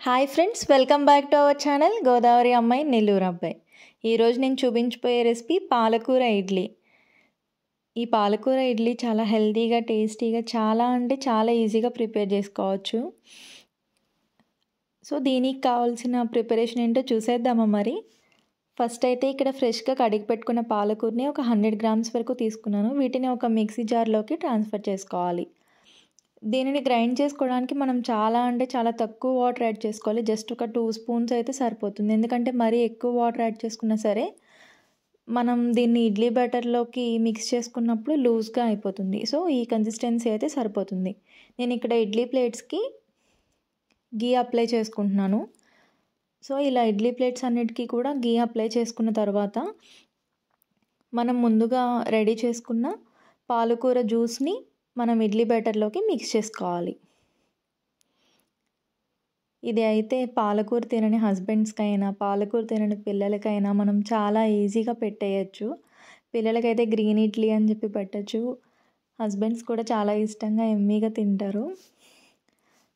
Hi friends, welcome back to our channel Godavari అమ్మాయి నెల్లూరు అబ్బాయి. ఈరోజు నేను చూపించబోయే రెసిపీ పాలకూర ఇడ్లీ. ఈ పాలకూర ఇడ్లీ చాలా హెల్తీగా, టేస్టీగా, చాలా ఈజీగా ప్రిపేర్ చేసుకోవచ్చు. సో దీనికి కావాల్సిన ప్రిపరేషన్ ఏంటో చూసేద్దామా మరి. ఫస్ట్ అయితే ఇక్కడ ఫ్రెష్గా కడిగి పెట్టుకున్న పాలకూరని ఒక 100 గ్రామ్స్ వరకు తీసుకున్నాను. వీటిని ఒక మిక్సీ జార్లోకి ట్రాన్స్ఫర్ చేసుకోవాలి. దీనిని గ్రైండ్ చేసుకోవడానికి మనం చాలా తక్కువ వాటర్ యాడ్ చేసుకోవాలి. జస్ట్ ఒక 2 స్పూన్స్ అయితే సరిపోతుంది. ఎందుకంటే మరీ ఎక్కువ వాటర్ యాడ్ చేసుకున్నా సరే మనం దీన్ని ఇడ్లీ బ్యాటర్లోకి మిక్స్ చేసుకున్నప్పుడు లూజ్గా అయిపోతుంది. సో ఈ కన్సిస్టెన్సీ అయితే సరిపోతుంది. నేను ఇక్కడ ఇడ్లీ ప్లేట్స్కి గీ అప్లై చేసుకుంటున్నాను. సో ఇలా ఇడ్లీ ప్లేట్స్ అన్నిటికీ కూడా గీ అప్లై చేసుకున్న తర్వాత మనం ముందుగా రెడీ చేసుకున్న పాలకూర జ్యూస్ని మనం ఇడ్లీ బ్యాటర్లోకి మిక్స్ చేసుకోవాలి. ఇది అయితే పాలకూర తినని హస్బెండ్స్కైనా, పాలకూర తినని పిల్లలకైనా మనం చాలా ఈజీగా పెట్టేయచ్చు. పిల్లలకైతే గ్రీన్ ఇడ్లీ అని చెప్పి పెట్టచ్చు. హస్బెండ్స్ కూడా చాలా ఇష్టంగా ఎమ్మీగా తింటారు.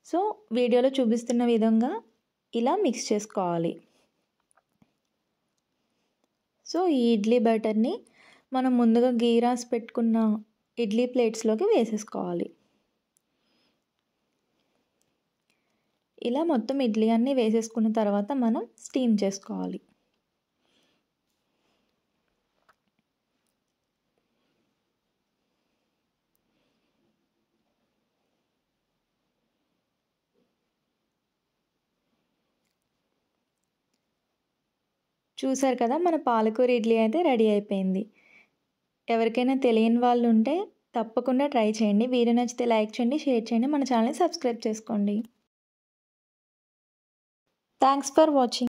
సో వీడియోలో చూపిస్తున్న విధంగా ఇలా మిక్స్ చేసుకోవాలి. సో ఈ ఇడ్లీ బ్యాటర్ని మనం ముందుగా గీ రాసి పెట్టుకున్న ఇడ్లీ ప్లేట్స్లోకి వేసేసుకోవాలి. ఇలా మొత్తం ఇడ్లీ అన్నీ వేసేసుకున్న తర్వాత మనం స్టీమ్ చేసుకోవాలి. చూసారు కదా, మన పాలకూర ఇడ్లీ అయితే రెడీ అయిపోయింది. ఎవరికైనా తెలియని వాళ్ళు ఉంటే తప్పకుండా ట్రై చేయండి. వీడియో నచ్చితే లైక్ చేయండి, షేర్ చేయండి, మన ఛానల్ని సబ్స్క్రైబ్ చేసుకోండి. Thanks for watching.